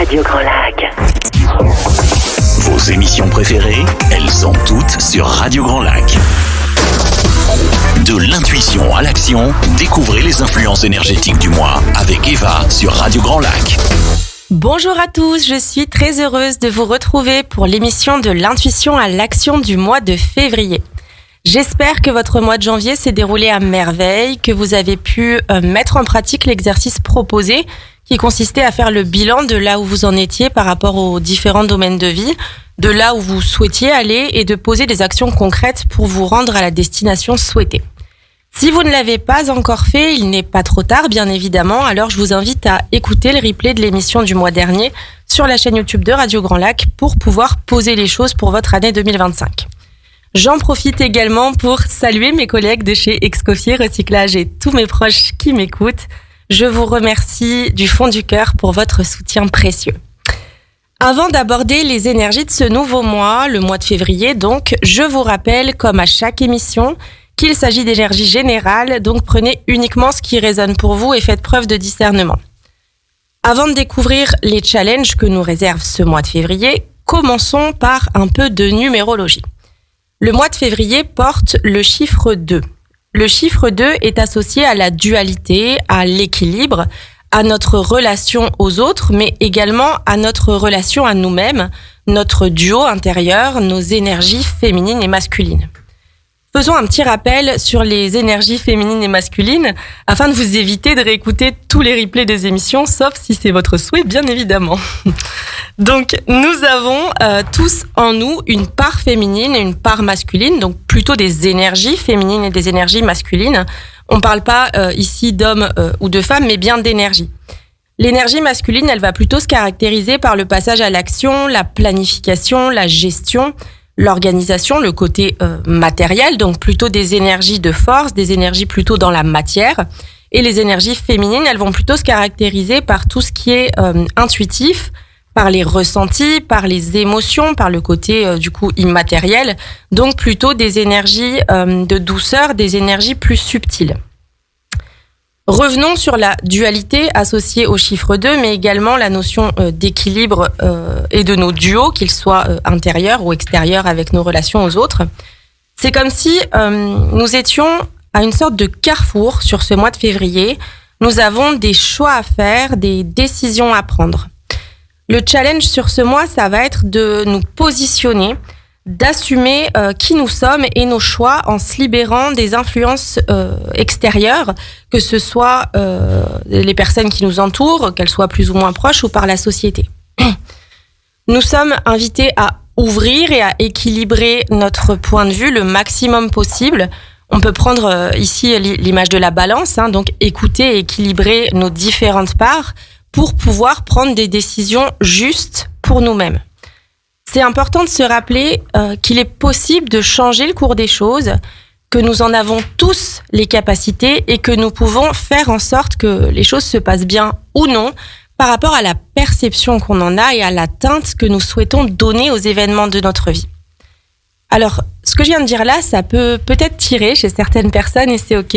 Radio Grand Lac. Vos émissions préférées, elles sont toutes sur Radio Grand Lac. De l'intuition à l'action, découvrez les influences énergétiques du mois avec Eva sur Radio Grand Lac. Bonjour à tous, je suis très heureuse de vous retrouver pour l'émission de l'intuition à l'action du mois de février. J'espère que votre mois de janvier s'est déroulé à merveille, que vous avez pu mettre en pratique l'exercice proposé qui consistait à faire le bilan de là où vous en étiez par rapport aux différents domaines de vie, de là où vous souhaitiez aller et de poser des actions concrètes pour vous rendre à la destination souhaitée. Si vous ne l'avez pas encore fait, il n'est pas trop tard, bien évidemment, alors je vous invite à écouter le replay de l'émission du mois dernier sur la chaîne YouTube de Radio Grand Lac pour pouvoir poser les choses pour votre année 2025. J'en profite également pour saluer mes collègues de chez Excoffier Recyclage et tous mes proches qui m'écoutent. Je vous remercie du fond du cœur pour votre soutien précieux. Avant d'aborder les énergies de ce nouveau mois, le mois de février donc, je vous rappelle, comme à chaque émission, qu'il s'agit d'énergie générale, donc prenez uniquement ce qui résonne pour vous et faites preuve de discernement. Avant de découvrir les challenges que nous réserve ce mois de février, commençons par un peu de numérologie. Le mois de février porte le chiffre 2. Le chiffre 2 est associé à la dualité, à l'équilibre, à notre relation aux autres, mais également à notre relation à nous-mêmes, notre duo intérieur, nos énergies féminines et masculines. Faisons un petit rappel sur les énergies féminines et masculines afin de vous éviter de réécouter tous les replays des émissions, sauf si c'est votre souhait, bien évidemment. Donc, nous avons tous en nous une part féminine et une part masculine, donc plutôt des énergies féminines et des énergies masculines. On ne parle pas ici d'hommes ou de femmes, mais bien d'énergie. L'énergie masculine, elle va plutôt se caractériser par le passage à l'action, la planification, la gestion, l'organisation, le côté matériel, donc plutôt des énergies de force, des énergies plutôt dans la matière. Et les énergies féminines, elles vont plutôt se caractériser par tout ce qui est intuitif, par les ressentis, par les émotions, par le côté du coup immatériel. Donc plutôt des énergies de douceur, des énergies plus subtiles. Revenons sur la dualité associée au chiffre 2, mais également la notion d'équilibre et de nos duos, qu'ils soient intérieurs ou extérieurs avec nos relations aux autres. C'est comme si nous étions à une sorte de carrefour sur ce mois de février. Nous avons des choix à faire, des décisions à prendre. Le challenge sur ce mois, ça va être de nous positionner, d'assumer qui nous sommes et nos choix en se libérant des influences extérieures, que ce soit les personnes qui nous entourent, qu'elles soient plus ou moins proches, ou par la société. Nous sommes invités à ouvrir et à équilibrer notre point de vue le maximum possible. On peut prendre ici l'image de la balance, donc écouter et équilibrer nos différentes parts pour pouvoir prendre des décisions justes pour nous-mêmes. C'est important de se rappeler qu'il est possible de changer le cours des choses, que nous en avons tous les capacités et que nous pouvons faire en sorte que les choses se passent bien ou non par rapport à la perception qu'on en a et à la teinte que nous souhaitons donner aux événements de notre vie. Alors, ce que je viens de dire là, ça peut peut-être tirer chez certaines personnes et c'est OK.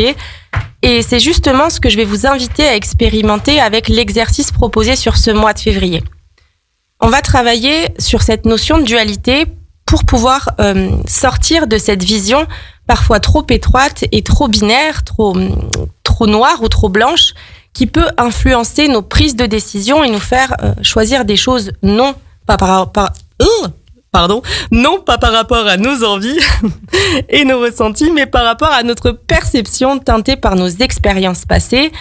Et c'est justement ce que je vais vous inviter à expérimenter avec l'exercice proposé sur ce mois de février. On va travailler sur cette notion de dualité pour pouvoir sortir de cette vision parfois trop étroite et trop binaire, trop noire ou trop blanche, qui peut influencer nos prises de décision et nous faire choisir des choses non pas par rapport à nos envies et nos ressentis, mais par rapport à notre perception teintée par nos expériences passées,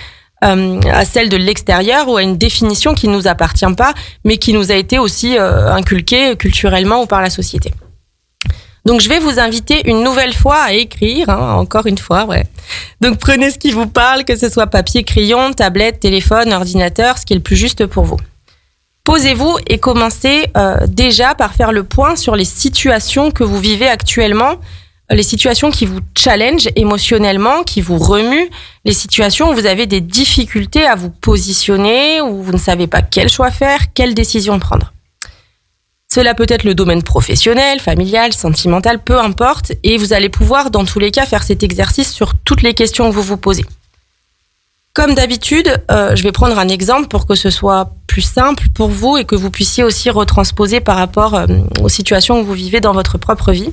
à celle de l'extérieur ou à une définition qui ne nous appartient pas, mais qui nous a été aussi inculquée culturellement ou par la société. Donc je vais vous inviter une nouvelle fois à écrire, encore une fois, ouais. Donc prenez ce qui vous parle, que ce soit papier, crayon, tablette, téléphone, ordinateur, ce qui est le plus juste pour vous. Posez-vous et commencez déjà par faire le point sur les situations que vous vivez actuellement, les situations qui vous challengent émotionnellement, qui vous remuent, les situations où vous avez des difficultés à vous positionner, où vous ne savez pas quel choix faire, quelle décision prendre. Cela peut être le domaine professionnel, familial, sentimental, peu importe, et vous allez pouvoir dans tous les cas faire cet exercice sur toutes les questions que vous vous posez. Comme d'habitude, je vais prendre un exemple pour que ce soit plus simple pour vous et que vous puissiez aussi retransposer par rapport aux situations que vous vivez dans votre propre vie.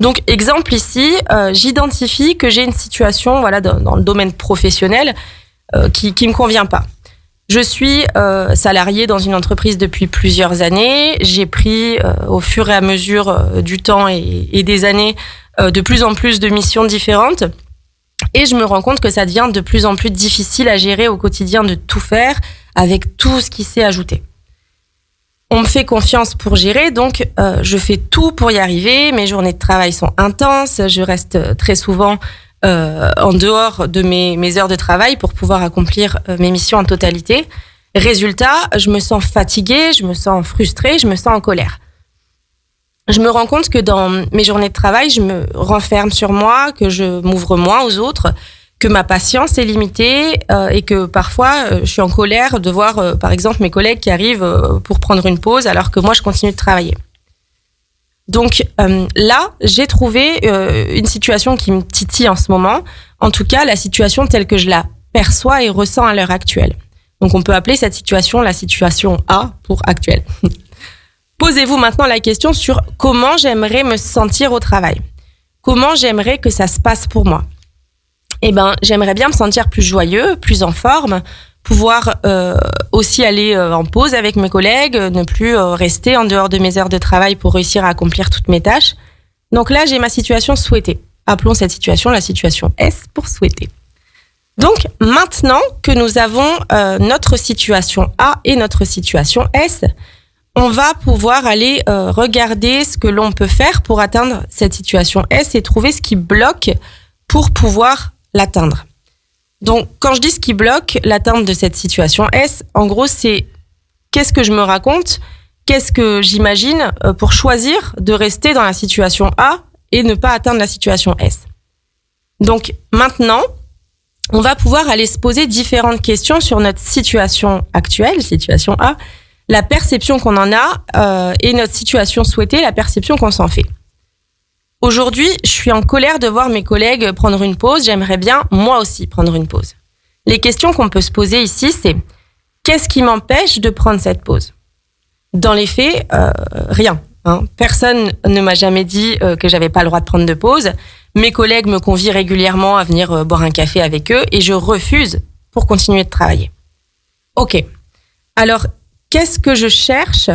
Donc, exemple ici, j'identifie que j'ai une situation dans le domaine professionnel qui me convient pas. Je suis salariée dans une entreprise depuis plusieurs années. J'ai pris au fur et à mesure du temps et des années de plus en plus de missions différentes. Et je me rends compte que ça devient de plus en plus difficile à gérer au quotidien de tout faire avec tout ce qui s'est ajouté. On me fait confiance pour gérer, donc je fais tout pour y arriver. Mes journées de travail sont intenses. Je reste très souvent en dehors de mes heures de travail pour pouvoir accomplir mes missions en totalité. Résultat, je me sens fatiguée, je me sens frustrée, je me sens en colère. Je me rends compte que dans mes journées de travail, je me renferme sur moi, que je m'ouvre moins aux autres, que ma patience est limitée et que parfois je suis en colère de voir par exemple mes collègues qui arrivent pour prendre une pause alors que moi je continue de travailler. Donc là, j'ai trouvé une situation qui me titille en ce moment, en tout cas la situation telle que je la perçois et ressens à l'heure actuelle. Donc on peut appeler cette situation la situation A pour actuelle. Posez-vous maintenant la question sur comment j'aimerais me sentir au travail. Comment j'aimerais que ça se passe pour moi. Eh ben, j'aimerais bien me sentir plus joyeux, plus en forme, pouvoir aussi aller en pause avec mes collègues, ne plus rester en dehors de mes heures de travail pour réussir à accomplir toutes mes tâches. Donc là, j'ai ma situation souhaitée. Appelons cette situation la situation S pour souhaiter. Donc maintenant que nous avons notre situation A et notre situation S, on va pouvoir aller regarder ce que l'on peut faire pour atteindre cette situation S et trouver ce qui bloque pour pouvoir l'atteindre. Donc, quand je dis ce qui bloque l'atteinte de cette situation S, en gros, c'est qu'est-ce que je me raconte, qu'est-ce que j'imagine pour choisir de rester dans la situation A et ne pas atteindre la situation S. Donc, maintenant, on va pouvoir aller se poser différentes questions sur notre situation actuelle, situation A, la perception qu'on en a et notre situation souhaitée, la perception qu'on s'en fait. Aujourd'hui, je suis en colère de voir mes collègues prendre une pause. J'aimerais bien, moi aussi, prendre une pause. Les questions qu'on peut se poser ici, c'est qu'est-ce qui m'empêche de prendre cette pause ? Dans les faits, rien. Personne ne m'a jamais dit que j'avais pas le droit de prendre de pause. Mes collègues me convient régulièrement à venir boire un café avec eux et je refuse pour continuer de travailler. Ok. Alors, qu'est-ce que je cherche ?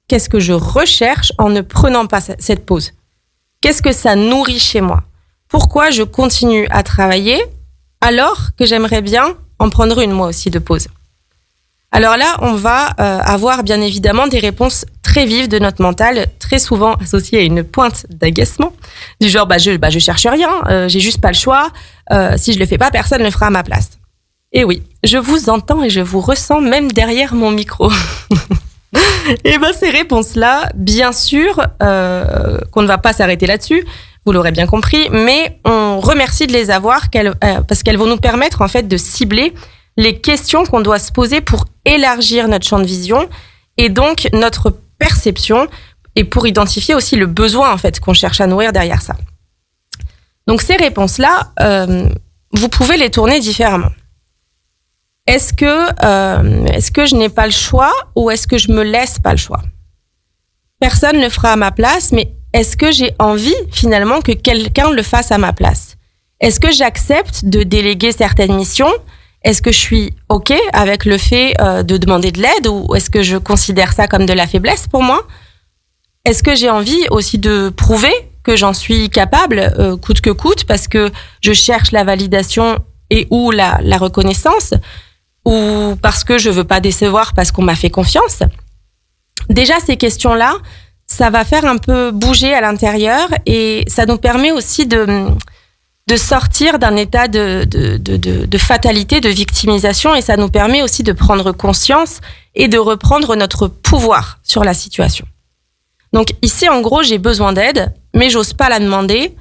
Qu'est-ce que je recherche en ne prenant pas cette pause ? Qu'est-ce que ça nourrit chez moi ? Pourquoi je continue à travailler alors que j'aimerais bien en prendre une moi aussi de pause ? Alors là, on va avoir bien évidemment des réponses très vives de notre mental, très souvent associées à une pointe d'agacement, du genre je cherche rien, j'ai juste pas le choix, si je le fais pas, personne ne le fera à ma place. Et oui, je vous entends et je vous ressens même derrière mon micro. Et ben ces réponses-là, bien sûr, qu'on ne va pas s'arrêter là-dessus, vous l'aurez bien compris, mais on remercie de les avoir parce qu'elles vont nous permettre en fait de cibler les questions qu'on doit se poser pour élargir notre champ de vision et donc notre perception et pour identifier aussi le besoin en fait qu'on cherche à nourrir derrière ça. Donc ces réponses-là, vous pouvez les tourner différemment. Est-ce que je n'ai pas le choix ou est-ce que je me laisse pas le choix ? Personne ne le fera à ma place, mais est-ce que j'ai envie finalement que quelqu'un le fasse à ma place ? Est-ce que j'accepte de déléguer certaines missions ? Est-ce que je suis OK avec le fait de demander de l'aide ou est-ce que je considère ça comme de la faiblesse pour moi ? Est-ce que j'ai envie aussi de prouver que j'en suis capable, coûte que coûte, parce que je cherche la validation et ou la reconnaissance ? Ou parce que je veux pas décevoir parce qu'on m'a fait confiance. Déjà, ces questions-là, ça va faire un peu bouger à l'intérieur et ça nous permet aussi de sortir d'un état de fatalité, de victimisation et ça nous permet aussi de prendre conscience et de reprendre notre pouvoir sur la situation. Donc ici, en gros, j'ai besoin d'aide, mais j'ose pas la demander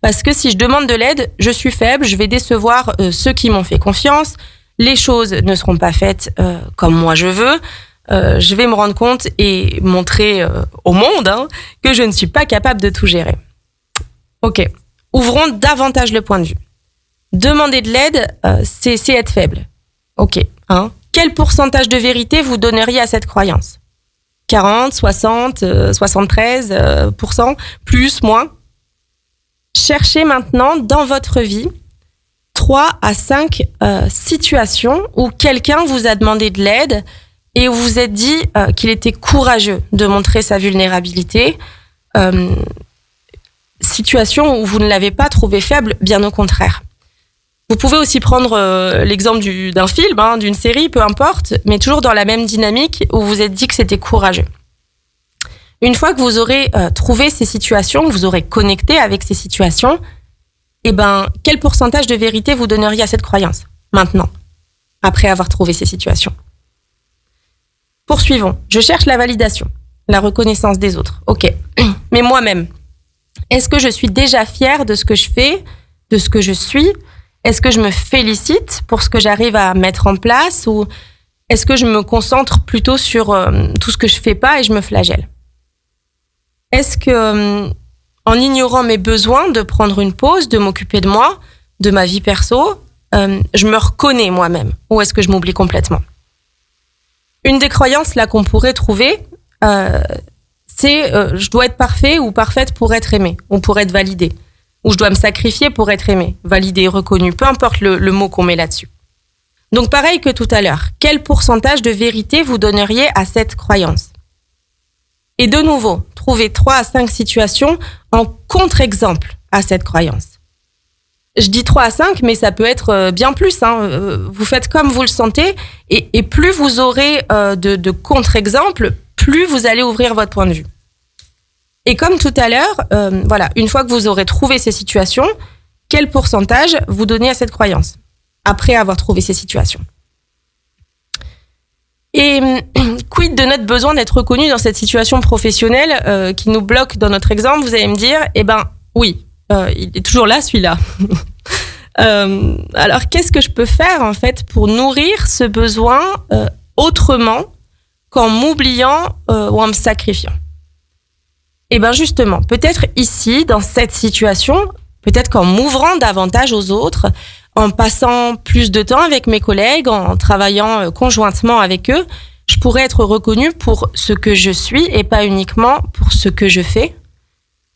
parce que si je demande de l'aide, je suis faible, je vais décevoir ceux qui m'ont fait confiance. Les choses ne seront pas faites comme moi je veux. Je vais me rendre compte et montrer au monde que je ne suis pas capable de tout gérer. Ok, ouvrons davantage le point de vue. Demander de l'aide, c'est être faible. Ok. Quel pourcentage de vérité vous donneriez à cette croyance ? 40, 60, 73%, plus, moins ? Cherchez maintenant dans votre vie 3 à 5 situations où quelqu'un vous a demandé de l'aide et où vous vous êtes dit qu'il était courageux de montrer sa vulnérabilité. Situation où vous ne l'avez pas trouvé faible, bien au contraire. Vous pouvez aussi prendre l'exemple d'un film, d'une série, peu importe, mais toujours dans la même dynamique où vous vous êtes dit que c'était courageux. Une fois que vous aurez trouvé ces situations, que vous aurez connecté avec ces situations, quel pourcentage de vérité vous donneriez à cette croyance, maintenant, après avoir trouvé ces situations ? Poursuivons. Je cherche la validation, la reconnaissance des autres. Ok. Mais moi-même, est-ce que je suis déjà fière de ce que je fais, de ce que je suis ? Est-ce que je me félicite pour ce que j'arrive à mettre en place ou est-ce que je me concentre plutôt sur tout ce que je fais pas et je me flagelle ? Est-ce que, en ignorant mes besoins de prendre une pause, de m'occuper de moi, de ma vie perso, je me reconnais moi-même ou est-ce que je m'oublie complètement ? Une des croyances là qu'on pourrait trouver, c'est je dois être parfait ou parfaite pour être aimé ou pour être validé. Ou je dois me sacrifier pour être aimé, validé, reconnu, peu importe le mot qu'on met là-dessus. Donc pareil que tout à l'heure, quel pourcentage de vérité vous donneriez à cette croyance ? Et de nouveau, trouvez 3 à 5 situations en contre-exemple à cette croyance. Je dis 3 à 5, mais ça peut être bien plus. Vous faites comme vous le sentez, et plus vous aurez de contre-exemples, plus vous allez ouvrir votre point de vue. Et comme tout à l'heure, une fois que vous aurez trouvé ces situations, quel pourcentage vous donnez à cette croyance après avoir trouvé ces situations ? Et quid de notre besoin d'être reconnu dans cette situation professionnelle qui nous bloque dans notre exemple ? Vous allez me dire, oui, il est toujours là celui-là. Alors qu'est-ce que je peux faire en fait pour nourrir ce besoin autrement qu'en m'oubliant ou en me sacrifiant ? Justement, peut-être ici, dans cette situation, peut-être qu'en m'ouvrant davantage aux autres, en passant plus de temps avec mes collègues, en travaillant conjointement avec eux, je pourrais être reconnue pour ce que je suis et pas uniquement pour ce que je fais.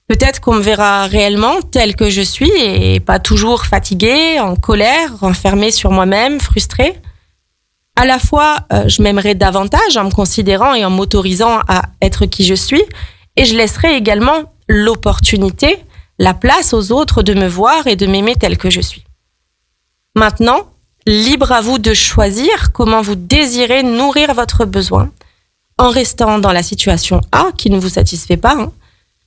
Peut-être qu'on me verra réellement tel que je suis et pas toujours fatiguée, en colère, renfermée sur moi-même, frustrée. À la fois, je m'aimerais davantage en me considérant et en m'autorisant à être qui je suis. Et je laisserai également l'opportunité, la place aux autres de me voir et de m'aimer tel que je suis. Maintenant, libre à vous de choisir comment vous désirez nourrir votre besoin, en restant dans la situation A qui ne vous satisfait pas,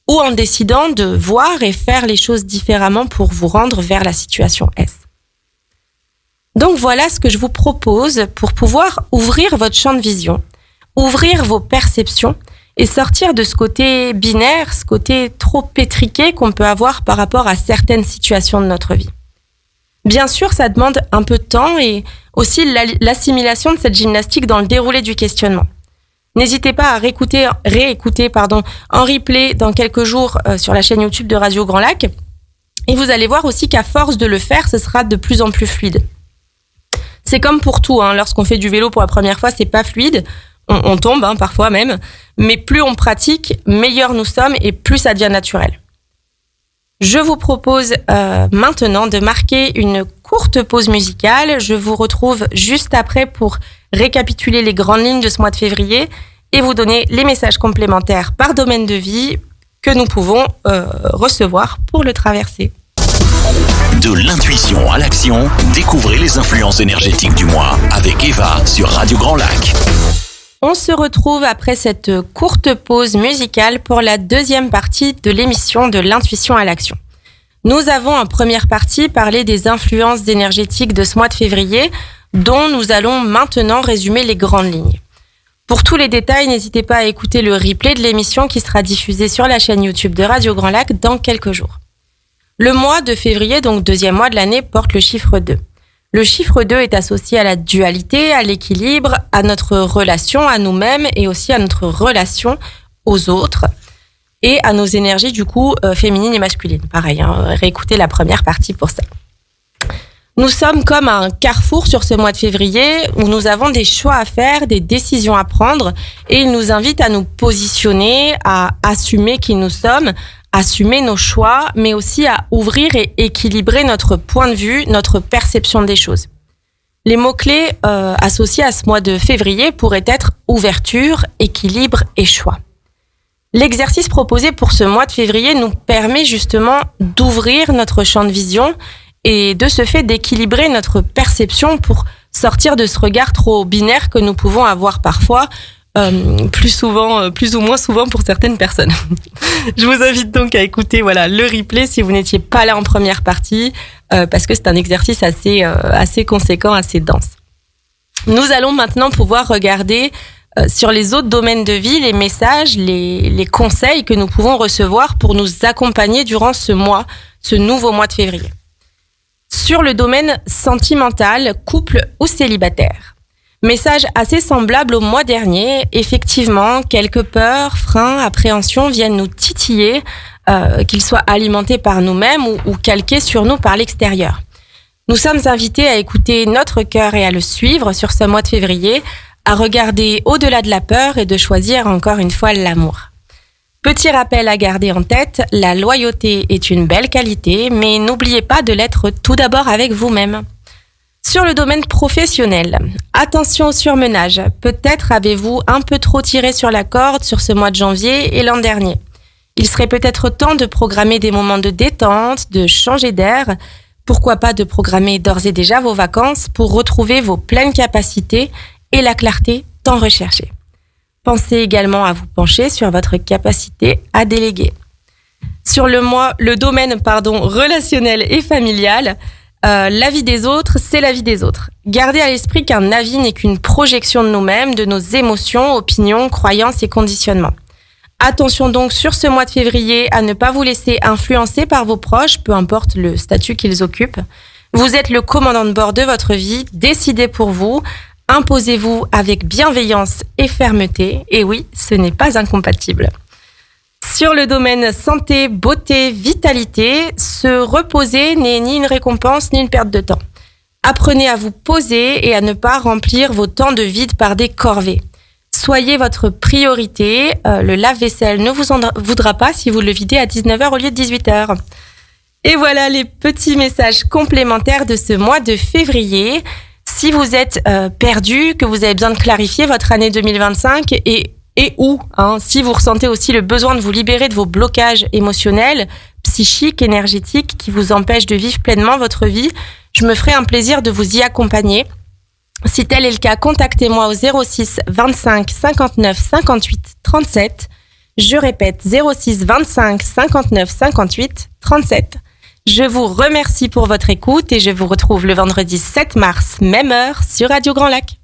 ou en décidant de voir et faire les choses différemment pour vous rendre vers la situation S. Donc voilà ce que je vous propose pour pouvoir ouvrir votre champ de vision, ouvrir vos perceptions, et sortir de ce côté binaire, ce côté trop pétriqué qu'on peut avoir par rapport à certaines situations de notre vie. Bien sûr, ça demande un peu de temps et aussi l'assimilation de cette gymnastique dans le déroulé du questionnement. N'hésitez pas à réécouter en replay dans quelques jours sur la chaîne YouTube de Radio Grand Lac. Et vous allez voir aussi qu'à force de le faire, ce sera de plus en plus fluide. C'est comme pour tout, lorsqu'on fait du vélo pour la première fois, c'est pas fluide. On tombe, parfois même, mais plus on pratique, meilleurs nous sommes et plus ça devient naturel. Je vous propose maintenant de marquer une courte pause musicale. Je vous retrouve juste après pour récapituler les grandes lignes de ce mois de février et vous donner les messages complémentaires par domaine de vie que nous pouvons recevoir pour le traverser. De l'intuition à l'action, découvrez les influences énergétiques du mois avec Eva sur Radio Grand Lac. On se retrouve après cette courte pause musicale pour la deuxième partie de l'émission de l'intuition à l'action. Nous avons en première partie parlé des influences énergétiques de ce mois de février, dont nous allons maintenant résumer les grandes lignes. Pour tous les détails, n'hésitez pas à écouter le replay de l'émission qui sera diffusée sur la chaîne YouTube de Radio Grand Lac dans quelques jours. Le mois de février, donc deuxième mois de l'année, porte le chiffre 2. Le chiffre 2 est associé à la dualité, à l'équilibre, à notre relation à nous-mêmes et aussi à notre relation aux autres et à nos énergies du coup féminines et masculines. Pareil, réécoutez la première partie pour ça. Nous sommes comme à un carrefour sur ce mois de février où nous avons des choix à faire, des décisions à prendre et il nous invite à nous positionner, à assumer qui nous sommes, assumer nos choix, mais aussi à ouvrir et équilibrer notre point de vue, notre perception des choses. Les mots-clés associés à ce mois de février pourraient être ouverture, équilibre et choix. L'exercice proposé pour ce mois de février nous permet justement d'ouvrir notre champ de vision et de ce fait d'équilibrer notre perception pour sortir de ce regard trop binaire que nous pouvons avoir parfois, plus ou moins souvent pour certaines personnes. Je vous invite donc à écouter le replay si vous n'étiez pas là en première partie, parce que c'est un exercice assez conséquent, assez dense. Nous allons maintenant pouvoir regarder sur les autres domaines de vie les messages, les conseils que nous pouvons recevoir pour nous accompagner durant ce nouveau mois de février. Sur le domaine sentimental, couple ou célibataire. Message assez semblable au mois dernier. Effectivement, quelques peurs, freins, appréhensions viennent nous titiller, qu'ils soient alimentés par nous-mêmes ou calqués sur nous par l'extérieur. Nous sommes invités à écouter notre cœur et à le suivre sur ce mois de février, à regarder au-delà de la peur et de choisir encore une fois l'amour. Petit rappel à garder en tête, la loyauté est une belle qualité, mais n'oubliez pas de l'être tout d'abord avec vous-même. Sur le domaine professionnel, attention au surmenage. Peut-être avez-vous un peu trop tiré sur la corde sur ce mois de janvier et l'an dernier. Il serait peut-être temps de programmer des moments de détente, de changer d'air. Pourquoi pas de programmer d'ores et déjà vos vacances pour retrouver vos pleines capacités et la clarté tant recherchée. Pensez également à vous pencher sur votre capacité à déléguer. Sur le domaine relationnel et familial, la vie des autres, c'est la vie des autres. Gardez à l'esprit qu'un avis n'est qu'une projection de nous-mêmes, de nos émotions, opinions, croyances et conditionnements. Attention donc sur ce mois de février à ne pas vous laisser influencer par vos proches, peu importe le statut qu'ils occupent. Vous êtes le commandant de bord de votre vie, décidez pour vous, imposez-vous avec bienveillance et fermeté. Et oui, ce n'est pas incompatible. Sur le domaine santé, beauté, vitalité, se reposer n'est ni une récompense ni une perte de temps. Apprenez à vous poser et à ne pas remplir vos temps de vide par des corvées. Soyez votre priorité. Le lave-vaisselle ne vous en voudra pas si vous le videz à 19h au lieu de 18h. Et voilà les petits messages complémentaires de ce mois de février. Si vous êtes perdu, que vous avez besoin de clarifier votre année 2025 si vous ressentez aussi le besoin de vous libérer de vos blocages émotionnels, psychiques, énergétiques qui vous empêchent de vivre pleinement votre vie, je me ferai un plaisir de vous y accompagner. Si tel est le cas, contactez-moi au 06 25 59 58 37. Je répète, 06 25 59 58 37. Je vous remercie pour votre écoute et je vous retrouve le vendredi 7 mars, même heure, sur Radio Grand Lac.